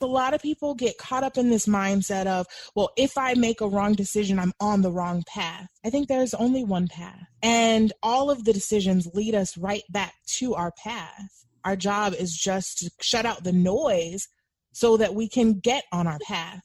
a lot of people get caught up in this mindset of, well, if I make a wrong decision, I'm on the wrong path. I think there's only one path, and all of the decisions lead us right back to our path. Our job is just to shut out the noise so that we can get on our path.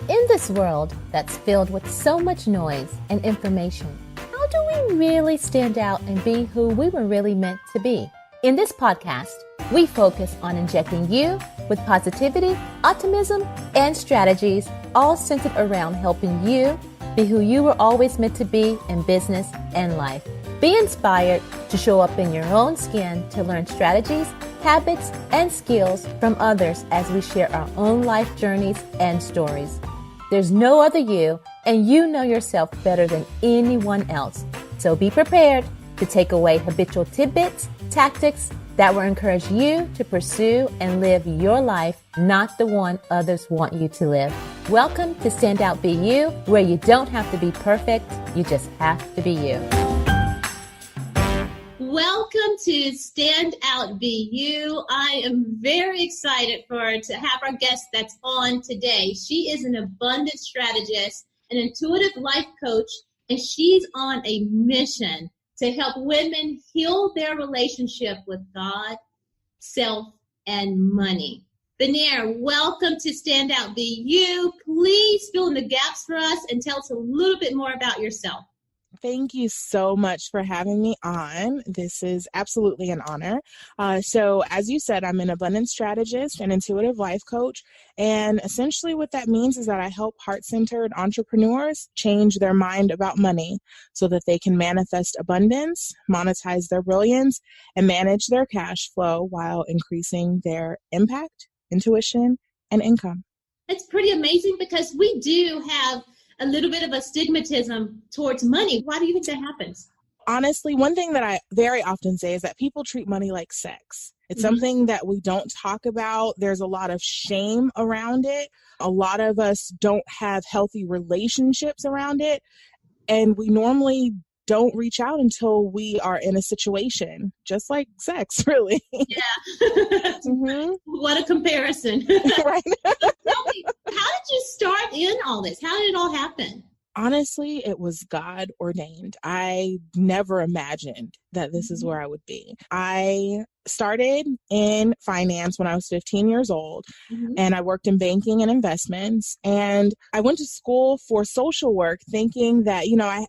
In this world that's filled with so much noise and information, how do we really stand out and be who we were really meant to be? In this podcast, we focus on injecting you with positivity, optimism, and strategies, all centered around helping you be who you were always meant to be in business and life. Be inspired to show up in your own skin to learn strategies, habits, and skills from others as we share our own life journeys and stories. There's no other you, and you know yourself better than anyone else. So be prepared to take away habitual tidbits, tactics that will encourage you to pursue and live your life, not the one others want you to live. Welcome to Stand Out Be You, where you don't have to be perfect, you just have to be you. Welcome to Stand Out Be You. I am very excited to have our guest that's on today. She is an abundance strategist, an intuitive life coach, and she's on a mission to help women heal their relationship with God, self, and money. Benir, welcome to Stand Out Be You. Please fill in the gaps for us and tell us a little bit more about yourself. Thank you so much for having me on. This is absolutely an honor. So as you said, I'm an abundance strategist and intuitive life coach. And essentially what that means is that I help heart-centered entrepreneurs change their mind about money so that they can manifest abundance, monetize their brilliance, and manage their cash flow while increasing their impact, intuition, and income. It's pretty amazing because we do have a little bit of a stigmatism towards money. Why do you think that happens? Honestly, one thing that I very often say is that people treat money like sex. It's something that we don't talk about. There's a lot of shame around it. A lot of us don't have healthy relationships around it. And we normally don't reach out until we are in a situation, just like sex, really. Yeah. What a comparison. Right. Tell me, how did you start in all this? How did it all happen? Honestly, it was God ordained. I never imagined that this is where I would be. I started in finance when I was 15 years old, and I worked in banking and investments. And I went to school for social work thinking that,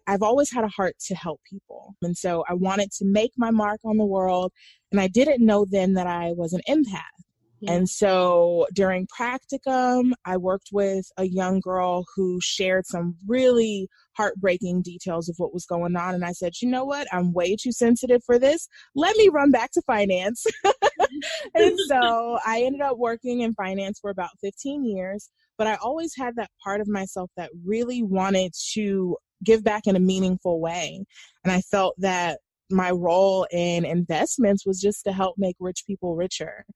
I've always had a heart to help people. And so I wanted to make my mark on the world. And I didn't know then that I was an empath. And so during practicum, I worked with a young girl who shared some really heartbreaking details of what was going on. And I said, you know what? I'm way too sensitive for this. Let me run back to finance. And so I ended up working in finance for about 15 years. But I always had that part of myself that really wanted to give back in a meaningful way. And I felt that my role in investments was just to help make rich people richer.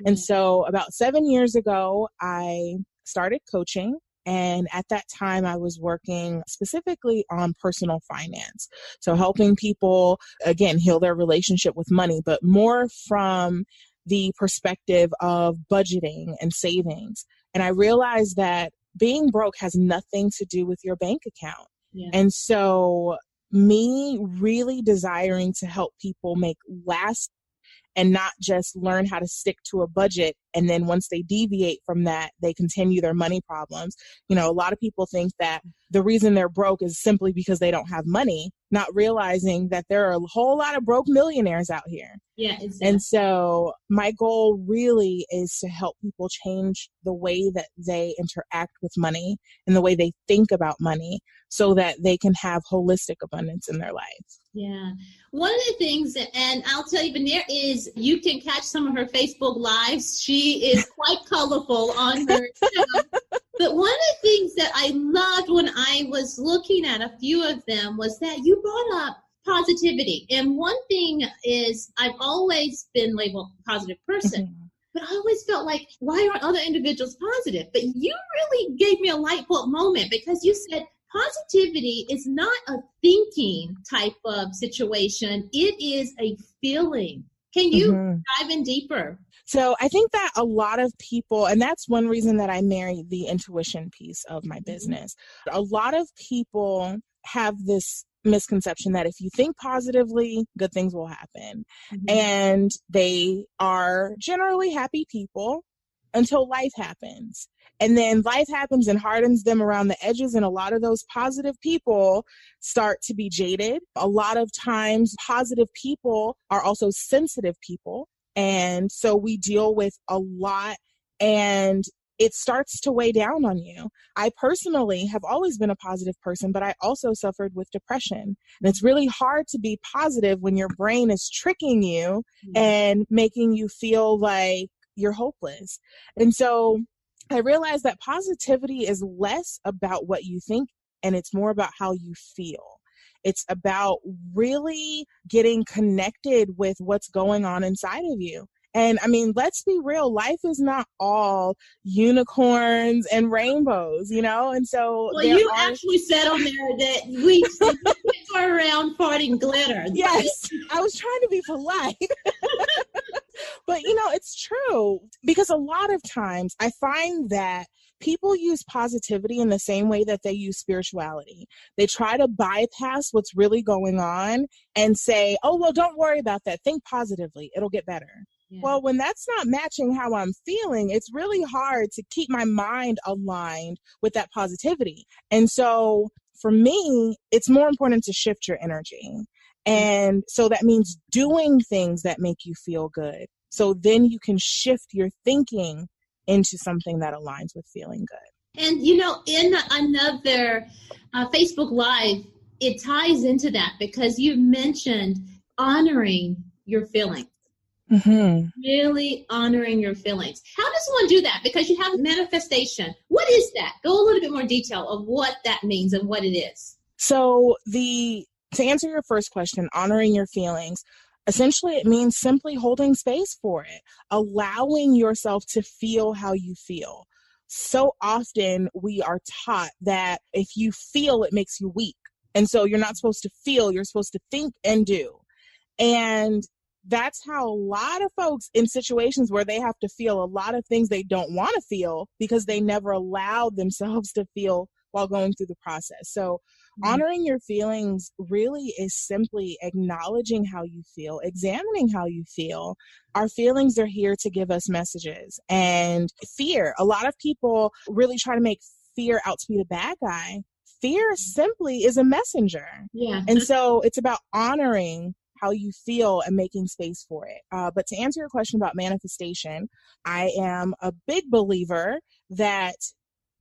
And so about 7 years ago, I started coaching. And at that time, I was working specifically on personal finance. So helping people, again, heal their relationship with money, but more from the perspective of budgeting and savings. And I realized that being broke has nothing to do with your bank account. And so me really desiring to help people make lasting and not just learn how to stick to a budget. And then once they deviate from that, they continue their money problems. A lot of people think that the reason they're broke is simply because they don't have money, not realizing that there are a whole lot of broke millionaires out here. Yeah, exactly. And so my goal really is to help people change the way that they interact with money and the way they think about money so that they can have holistic abundance in their life. Yeah. One of the things, and I'll tell you, Benir, is you can catch some of her Facebook Lives. She is quite colorful on her channel. But one of the things that I loved when I was looking at a few of them was that you brought up positivity. And one thing is I've always been labeled a positive person. But I always felt like, why aren't other individuals positive? But you really gave me a light bulb moment because you said, positivity is not a thinking type of situation. It is a feeling. Can you dive in deeper? So I think that a lot of people, and that's one reason that I married the intuition piece of my business. A lot of people have this misconception that if you think positively, good things will happen. And they are generally happy people until life happens. And then life happens and hardens them around the edges. And a lot of those positive people start to be jaded. A lot of times, positive people are also sensitive people. And so we deal with a lot, and it starts to weigh down on you. I personally have always been a positive person, but I also suffered with depression. And it's really hard to be positive when your brain is tricking you and making you feel like you're hopeless. And so I realized that positivity is less about what you think, and it's more about how you feel. It's about really getting connected with what's going on inside of you. And I mean, let's be real, life is not all unicorns and rainbows, you know? And so you actually said on there that we go around farting glitter. Yes, I was trying to be polite. But, you know, it's true, because a lot of times I find that people use positivity in the same way that they use spirituality. They try to bypass what's really going on and say, oh, well, don't worry about that. Think positively. It'll get better. Yeah. Well, when that's not matching how I'm feeling, it's really hard to keep my mind aligned with that positivity. And so for me, it's more important to shift your energy. And so that means doing things that make you feel good. So then you can shift your thinking into something that aligns with feeling good. And, you know, in another Facebook Live, it ties into that because you mentioned honoring your feelings. Really honoring your feelings. How does one do that? Because you have manifestation. What is that? Go a little bit more detail of what that means and what it is. So to answer your first question, honoring your feelings, essentially it means simply holding space for it, allowing yourself to feel how you feel. So often we are taught that if you feel, it makes you weak. And so you're not supposed to feel, you're supposed to think and do. And that's how a lot of folks in situations where they have to feel a lot of things they don't want to feel because they never allowed themselves to feel while going through the process. So honoring your feelings really is simply acknowledging how you feel, examining how you feel. Our feelings are here to give us messages. And fear, a lot of people really try to make fear out to be the bad guy. Fear simply is a messenger. Yeah. And so it's about honoring how you feel and making space for it. But to answer your question about manifestation, I am a big believer that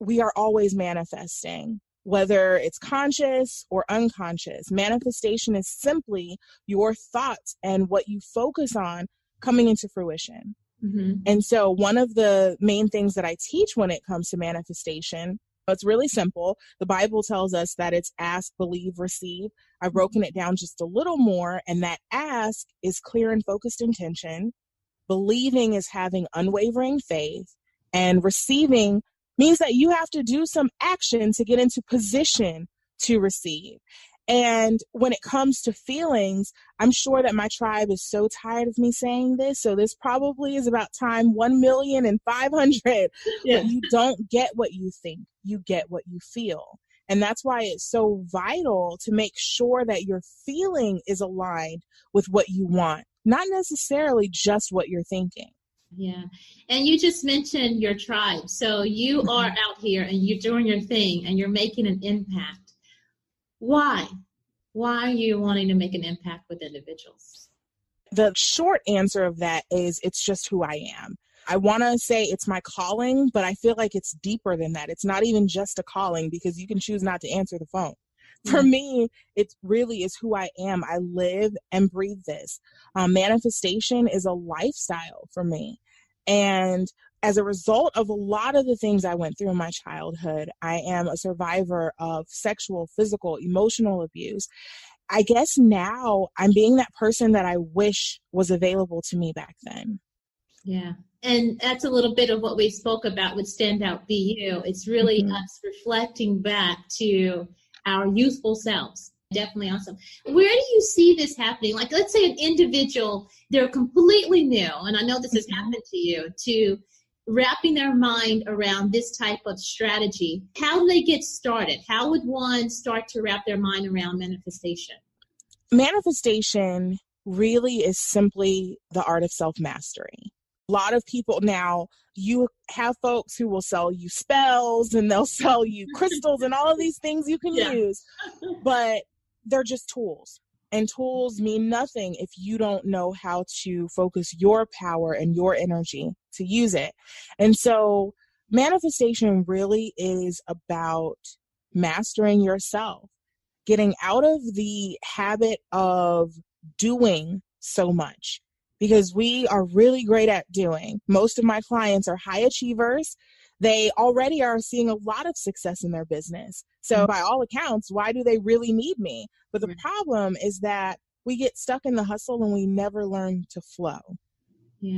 we are always manifesting, whether it's conscious or unconscious. Manifestation is simply your thoughts and what you focus on coming into fruition. And so one of the main things that I teach when it comes to manifestation, it's really simple. The Bible tells us that it's ask, believe, receive. I've broken it down just a little more, and that ask is clear and focused intention. Believing is having unwavering faith, and receiving means that you have to do some action to get into position to receive. And when it comes to feelings, I'm sure that my tribe is so tired of me saying this. So this probably is about time 1,500,000. Yeah. But you don't get what you think. You get what you feel. And that's why it's so vital to make sure that your feeling is aligned with what you want, not necessarily just what you're thinking. Yeah. And you just mentioned your tribe. So you are out here and you're doing your thing and you're making an impact. Why? Why are you wanting to make an impact with individuals? The short answer of that is it's just who I am. I want to say it's my calling, but I feel like it's deeper than that. It's not even just a calling because you can choose not to answer the phone. For me, it really is who I am. I live and breathe this. Manifestation is a lifestyle for me. And as a result of a lot of the things I went through in my childhood, I am a survivor of sexual, physical, emotional abuse. I guess now I'm being that person that I wish was available to me back then. Yeah. And that's a little bit of what we spoke about with Stand Out Be You. It's really us reflecting back to our youthful selves Definitely awesome. Where do you see this happening? Like, let's say an individual, they're completely new, and I know this has happened to you, to wrapping their mind around this type of strategy. How do they get started? How would one start to wrap their mind around manifestation? Manifestation really is simply the art of self-mastery. A lot of people now, you have folks who will sell you spells and they'll sell you crystals and all of these things you can use, but they're just tools. And tools mean nothing if you don't know how to focus your power and your energy to use it. And so manifestation really is about mastering yourself, getting out of the habit of doing so much, because we are really great at doing. Most of my clients are high achievers. They already are seeing a lot of success in their business. So by all accounts, why do they really need me? But the problem is that we get stuck in the hustle and we never learn to flow.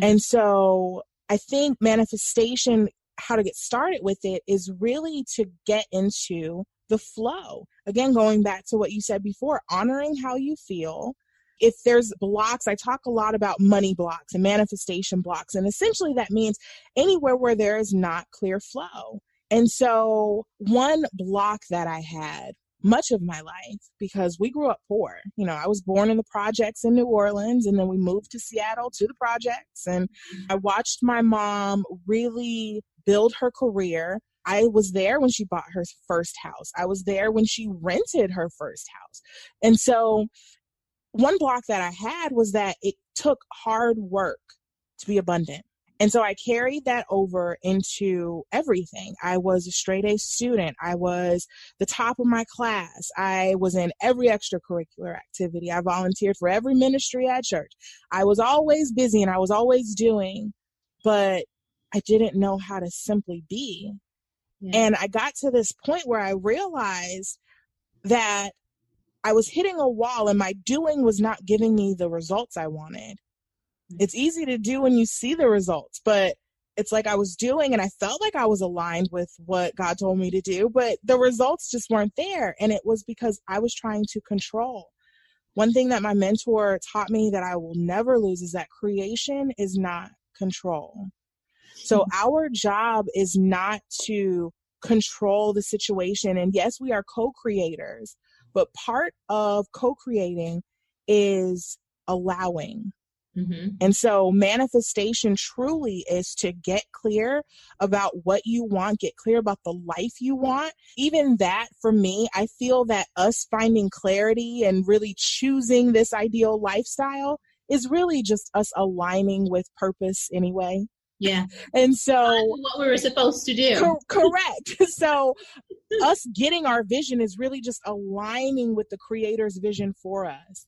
And so I think manifestation, how to get started with it, is really to get into the flow. Again, going back to what you said before, honoring how you feel. If there's blocks, I talk a lot about money blocks and manifestation blocks. And essentially that means anywhere where there is not clear flow. And so one block that I had much of my life, because we grew up poor. You know, I was born in the projects in New Orleans, and then we moved to Seattle to the projects. And I watched my mom really build her career. I was there when she bought her first house. I was there when she rented her first house. And so one block that I had was that it took hard work to be abundant. And so I carried that over into everything. I was a straight A student. I was the top of my class. I was in every extracurricular activity. I volunteered for every ministry at church. I was always busy and I was always doing, but I didn't know how to simply be. And I got to this point where I realized that I was hitting a wall and my doing was not giving me the results I wanted. It's easy to do when you see the results, but it's like I was doing and I felt like I was aligned with what God told me to do, but the results just weren't there. And it was because I was trying to control. One thing that my mentor taught me that I will never lose is that creation is not control. So our job is not to control the situation. And yes, we are co-creators, but part of co-creating is allowing. And so manifestation truly is to get clear about what you want, get clear about the life you want. Even that, for me, I feel that us finding clarity and really choosing this ideal lifestyle is really just us aligning with purpose anyway. And so what we were supposed to do. Correct. So us getting our vision is really just aligning with the Creator's vision for us.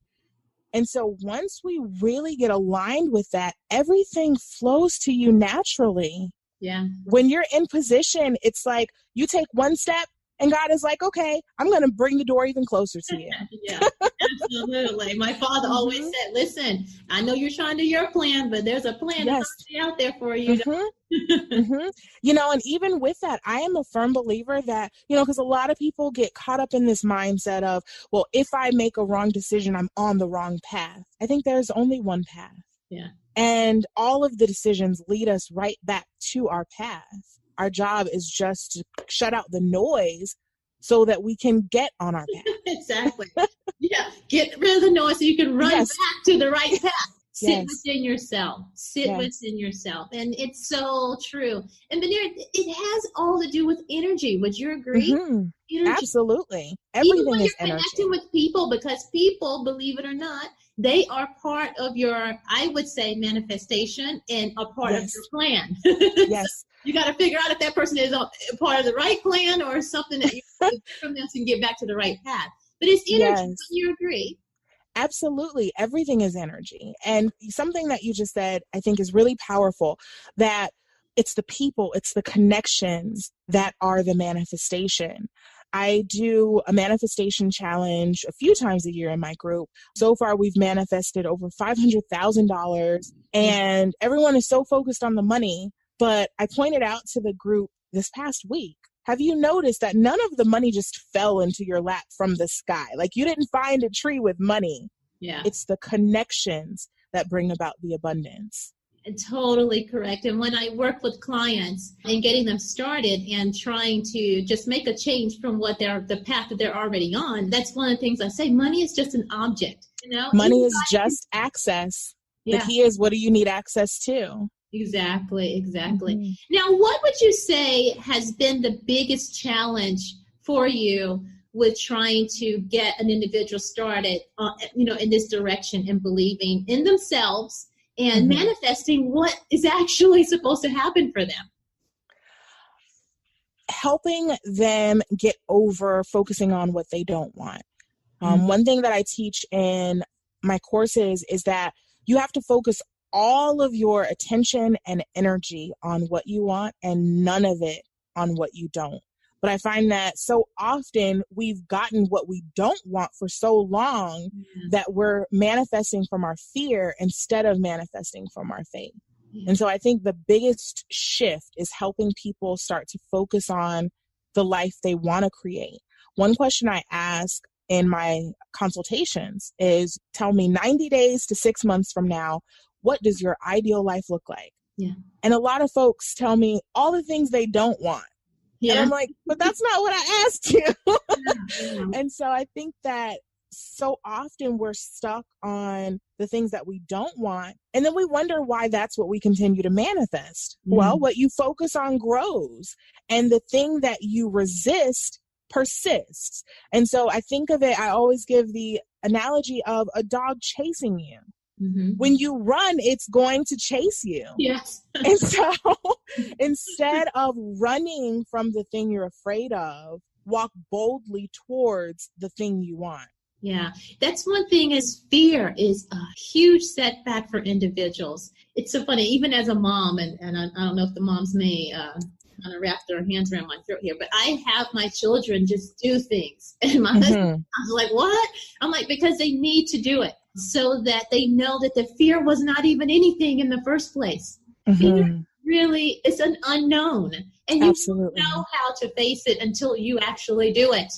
And so once we really get aligned with that, everything flows to you naturally. When you're in position, it's like you take one step and God is like, okay, I'm going to bring the door even closer to you. Absolutely. My father always said, listen, I know you're trying to do your plan, but there's a plan that's out there for you. You know, and even with that, I am a firm believer that, you know, because a lot of people get caught up in this mindset of, well, if I make a wrong decision, I'm on the wrong path. I think there's only one path. And all of the decisions lead us right back to our path. Our job is just to shut out the noise so that we can get on our path. Exactly. Get rid of the noise so you can run back to the right path. Sit within yourself. Sit within yourself. And it's so true. And Benir, it has all to do with energy. Would you agree? Energy. Absolutely. Everything Even when is you're energy. connecting with people, because people, believe it or not, they are part of your, I would say, manifestation and a part of your plan. You got to figure out if that person is a part of the right plan or something that you from them can get back to the right path. But it's energy. Do you agree? Absolutely. Everything is energy. And something that you just said, I think is really powerful, that it's the people, it's the connections that are the manifestation. I do a manifestation challenge a few times a year in my group. So far, we've manifested over $500,000 and everyone is so focused on the money. But I pointed out to the group this past week, have you noticed that none of the money just fell into your lap from the sky? Like, you didn't find a tree with money. Yeah. It's the connections that bring about the abundance. Totally correct. And when I work with clients and getting them started and trying to just make a change from the path that they're already on, that's one of the things I say. Money is just an object. Money is just access. Yeah. The key is, what do you need access to? Exactly. Now, what would you say has been the biggest challenge for you with trying to get an individual started, in this direction and believing in themselves and manifesting what is actually supposed to happen for them? Helping them get over focusing on what they don't want. One thing that I teach in my courses is that you have to focus all of your attention and energy on what you want and none of it on what you don't. But I find that so often we've gotten what we don't want for so long that we're manifesting from our fear instead of manifesting from our faith. And so I think the biggest shift is helping people start to focus on the life they want to create. One question I ask in my consultations is, tell me 90 days to 6 months from now, what does your ideal life look like? Yeah. And a lot of folks tell me all the things they don't want. Yeah. And I'm like, but that's not what I asked you. Yeah. And so I think that so often we're stuck on the things that we don't want. And then we wonder why that's what we continue to manifest. Well, what you focus on grows, and the thing that you resist persists. And so I think of it, I always give the analogy of a dog chasing you. When you run, it's going to chase you. Yes. And so instead of running from the thing you're afraid of, walk boldly towards the thing you want. Yeah, that's one thing, is fear is a huge setback for individuals. It's so funny, even as a mom, and I don't know if the moms may kind of wrap their hands around my throat here, but I have my children just do things. And my husband, I was like, what? I'm like, because they need to do it so that they know that the fear was not even anything in the first place. Fear really is an unknown. And you don't know how to face it until you actually do it.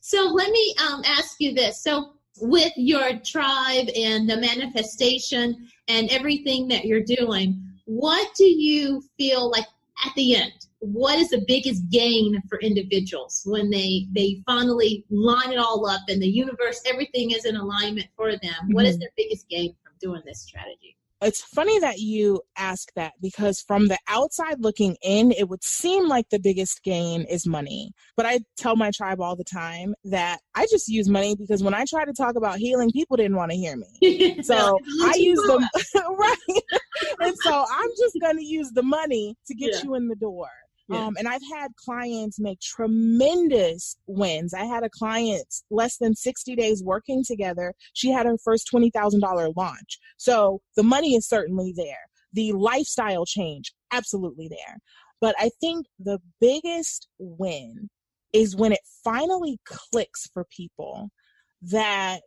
So let me ask you this. So with your tribe and the manifestation and everything that you're doing, what do you feel like at the end? What is the biggest gain for individuals when they finally line it all up and the universe, everything is in alignment for them? What is their biggest gain from doing this strategy? It's funny that you ask that, because from the outside looking in, it would seem like the biggest gain is money. But I tell my tribe all the time that I just use money because when I try to talk about healing, people didn't want to hear me. So I use them, right? And so I'm just going to use the money to get you in the door. And I've had clients make tremendous wins. I had a client less than 60 days working together. She had her first $20,000 launch. So the money is certainly there. The lifestyle change, absolutely there. But I think the biggest win is when it finally clicks for people that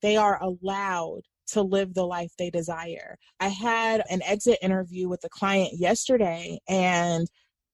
they are allowed to live the life they desire. I had an exit interview with a client yesterday, and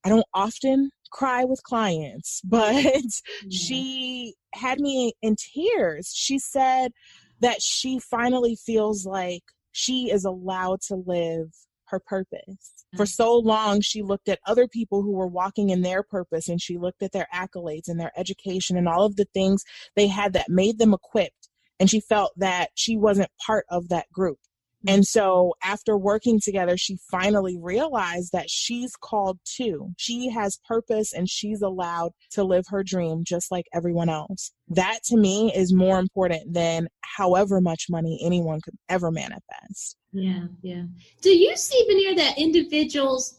I don't often cry with clients, but she had me in tears. She said that she finally feels like she is allowed to live her purpose. For so long, she looked at other people who were walking in their purpose, and she looked at their accolades and their education and all of the things they had that made them equipped. And she felt that she wasn't part of that group. And so after working together, she finally realized that she's called too. She has purpose and she's allowed to live her dream just like everyone else. That to me is more important than however much money anyone could ever manifest. Yeah, yeah. Do you see, Benir, that individuals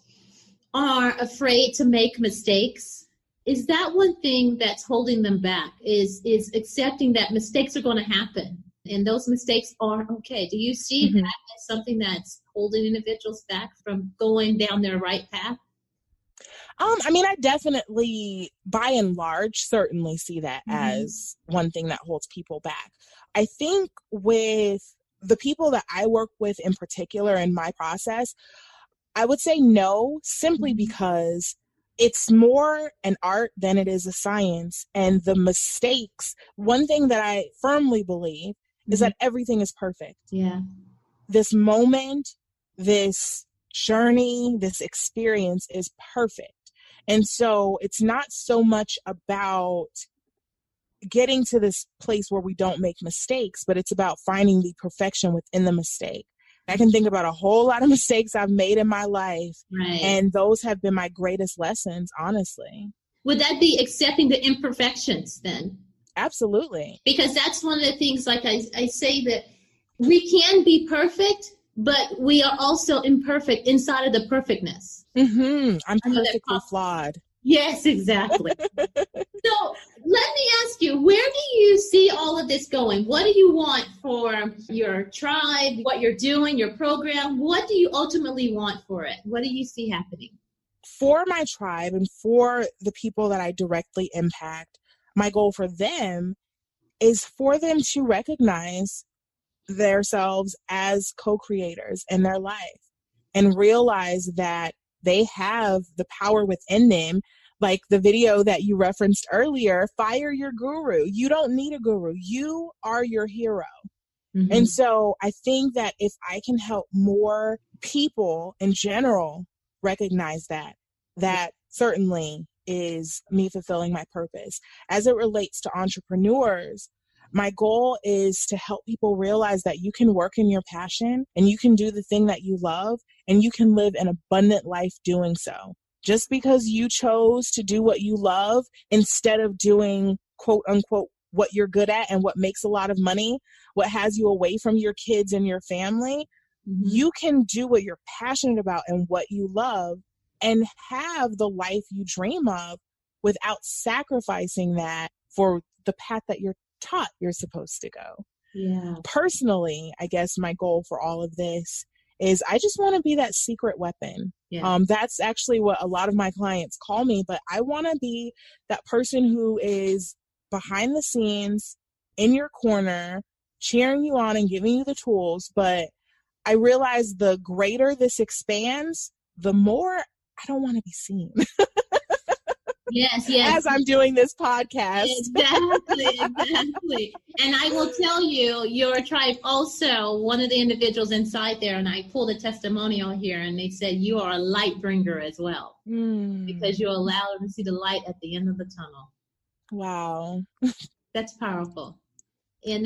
are afraid to make mistakes? Is that one thing that's holding them back, is accepting that mistakes are going to happen? And those mistakes are okay. Do you see that as something that's holding individuals back from going down their right path? I mean, I definitely, by and large, certainly see that as one thing that holds people back. I think with the people that I work with in particular in my process, I would say no, simply because it's more an art than it is a science. And the mistakes, one thing that I firmly believe is that everything is perfect. Yeah. This moment, this journey, this experience is perfect. And so it's not so much about getting to this place where we don't make mistakes, but it's about finding the perfection within the mistake. I can think about a whole lot of mistakes I've made in my life, Right. and those have been my greatest lessons, honestly. Would that be accepting the imperfections then? Absolutely. Because that's one of the things, like I say, that we can be perfect, but we are also imperfect inside of the perfectness. I'm perfectly flawed. Yes, exactly. So let me ask you, where do you see all of this going? What do you want for your tribe, what you're doing, your program? What do you ultimately want for it? What do you see happening? For my tribe and for the people that I directly impact, my goal for them is for them to recognize themselves as co-creators in their life and realize that they have the power within them. Like the video that you referenced earlier, fire your guru. You don't need a guru. You are your hero. And so I think that if I can help more people in general recognize that, that certainly is me fulfilling my purpose. As it relates to entrepreneurs, my goal is to help people realize that you can work in your passion and you can do the thing that you love and you can live an abundant life doing so. Just because you chose to do what you love instead of doing, quote unquote, what you're good at and what makes a lot of money, what has you away from your kids and your family, you can do what you're passionate about and what you love and have the life you dream of without sacrificing that for the path that you're taught you're supposed to go. Yeah. Personally, I guess my goal for all of this is I just want to be that secret weapon. Yeah. That's actually what a lot of my clients call me, but I want to be that person who is behind the scenes in your corner, cheering you on and giving you the tools. But I realize the greater this expands, the more I don't want to be seen. Yes. As I'm doing this podcast. Exactly. And I will tell you, your tribe also, one of the individuals inside there, and I pulled a testimonial here, and they said you are a light bringer as well, because you allow them to see the light at the end of the tunnel. Wow. That's powerful. And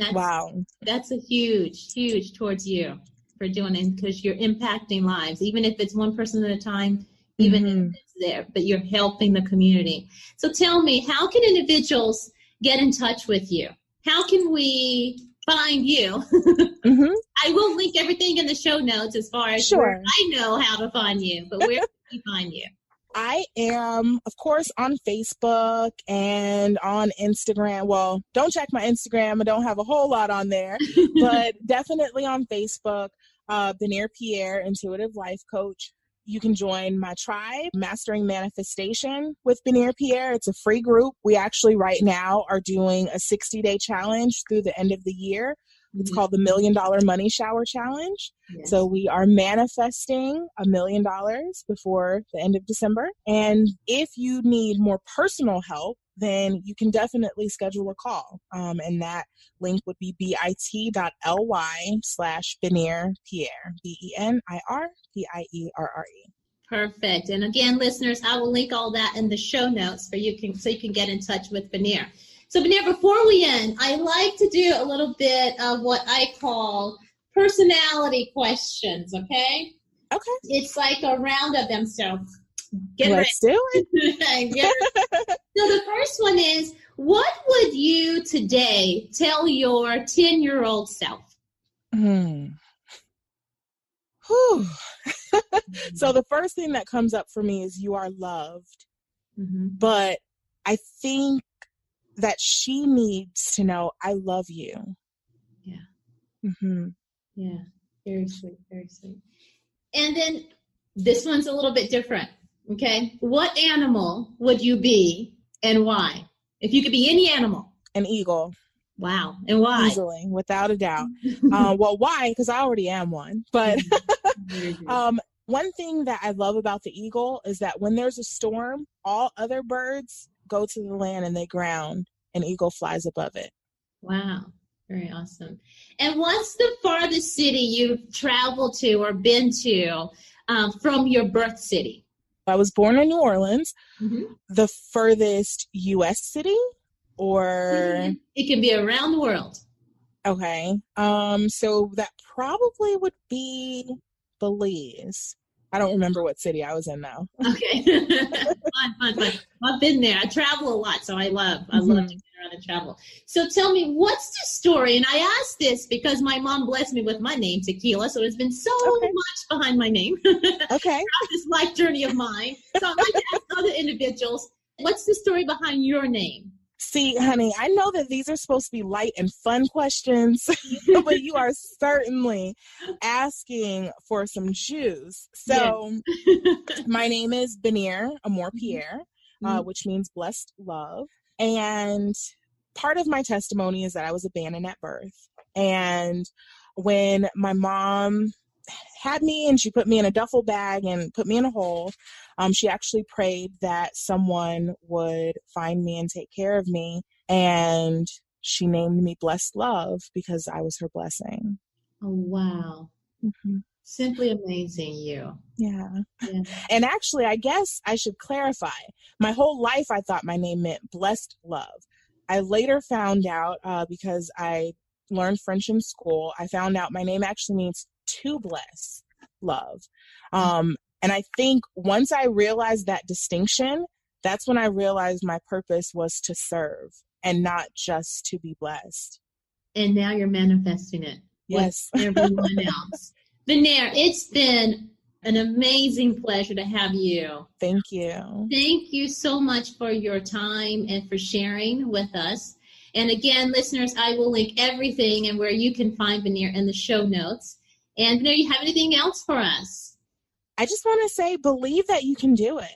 that's a huge towards you for doing it, because you're impacting lives, even if it's one person at a time. Even if it's there, but you're helping the community. So tell me, how can individuals get in touch with you? How can we find you? I will link everything in the show notes as far as where I know how to find you, but where can we find you? I am, of course, on Facebook and on Instagram. Well, don't check my Instagram. I don't have a whole lot on there, but definitely on Facebook, Benir Pierre, Intuitive Life Coach. You can join my tribe, Mastering Manifestation with Benir Pierre. It's a free group. We actually right now are doing a 60-day challenge through the end of the year. It's called the $1 Million Money Shower Challenge. Yes. So we are manifesting $1 million before the end of December. And if you need more personal help, then you can definitely schedule a call. And that link would be bit.ly/Benir Pierre, BenirPierre. Perfect. And again, listeners, I will link all that in the show notes so you can get in touch with Benir. So Benir, before we end, I like to do a little bit of what I call personality questions, okay? Okay. It's like a round of them, so let's do it. So the first one is, what would you today tell your 10-year-old self? So the first thing that comes up for me is you are loved. But I think that she needs to know I love you. Yeah. Yeah. Very sweet. Very sweet. And then this one's a little bit different. Okay. What animal would you be and why? If you could be any animal. An eagle. Wow. And why? Easily, without a doubt. Well, why? Because I already am one. But One thing that I love about the eagle is that when there's a storm, all other birds go to the land and they ground, and eagle flies above it. Wow. Very awesome. And what's the farthest city you've traveled to or been to from your birth city? I was born in New Orleans. Mm-hmm. The furthest U.S. city, or it can be around the world. Okay. So that probably would be Belize. I don't remember what city I was in now. Okay. Fun. I've been there. I travel a lot, so I love to get around and travel. So tell me, what's the story? And I asked this because my mom blessed me with my name, Tequila, so there's been so much behind my name. Okay. This life journey of mine. So I'd like to ask other individuals, what's the story behind your name? See, honey, I know that these are supposed to be light and fun questions, but you are certainly asking for some juice. So my name is Benir Pierre, which means blessed love. And part of my testimony is that I was abandoned at birth. And when my mom had me and she put me in a duffel bag and put me in a hole, she actually prayed that someone would find me and take care of me. And she named me Blessed Love because I was her blessing. Oh, wow. Mm-hmm. Simply amazing, you. Yeah. And actually, I guess I should clarify. My whole life, I thought my name meant Blessed Love. I later found out, because I learned French in school, I found out my name actually means to bless love. And I think once I realized that distinction, that's when I realized my purpose was to serve and not just to be blessed. And now you're manifesting it. Yes. With everyone else. Benir, it's been an amazing pleasure to have you. Thank you. Thank you so much for your time and for sharing with us. And again, listeners, I will link everything and where you can find Benir in the show notes. And Benir, you have anything else for us? I just want to say, believe that you can do it.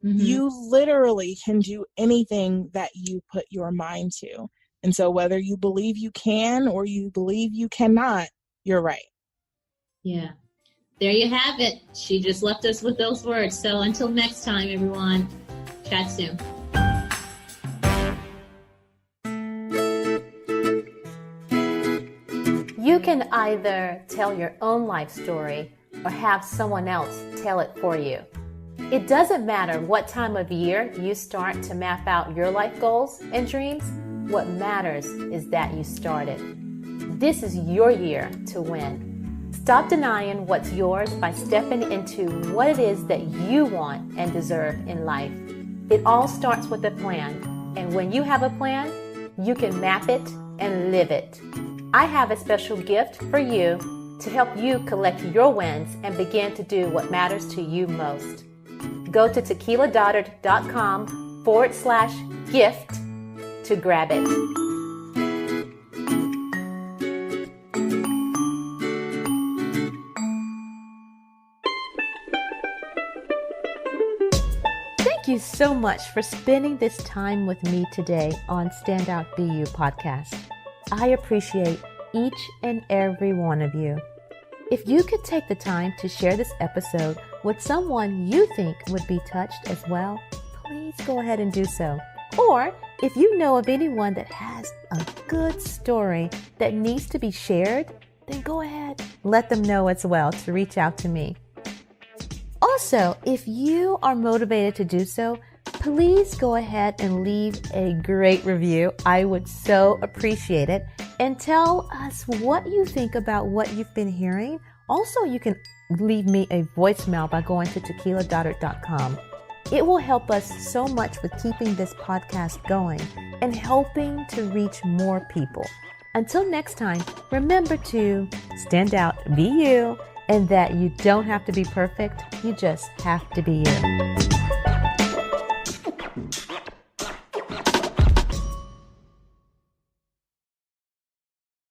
Mm-hmm. You literally can do anything that you put your mind to. And so whether you believe you can or you believe you cannot, you're right. Yeah. There you have it. She just left us with those words. So until next time, everyone, chat soon. You can either tell your own life story or have someone else tell it for you. It doesn't matter what time of year you start to map out your life goals and dreams. What matters is that you started. This is your year to win. Stop denying what's yours by stepping into what it is that you want and deserve in life. It all starts with a plan, and when you have a plan, you can map it and live it. I have a special gift for you to help you collect your wins and begin to do what matters to you most. Go to tequiladodard.com/gift to grab it. Thank you so much for spending this time with me today on Standout BU podcast. I appreciate each and every one of you. If you could take the time to share this episode with someone you think would be touched as well, please go ahead and do so. Or if you know of anyone that has a good story that needs to be shared, then go ahead, let them know as well to reach out to me. Also, if you are motivated to do so, please go ahead and leave a great review. I would so appreciate it. And tell us what you think about what you've been hearing. Also, you can leave me a voicemail by going to tequiladodard.com. It will help us so much with keeping this podcast going and helping to reach more people. Until next time, remember to stand out, be you, and that you don't have to be perfect. You just have to be you.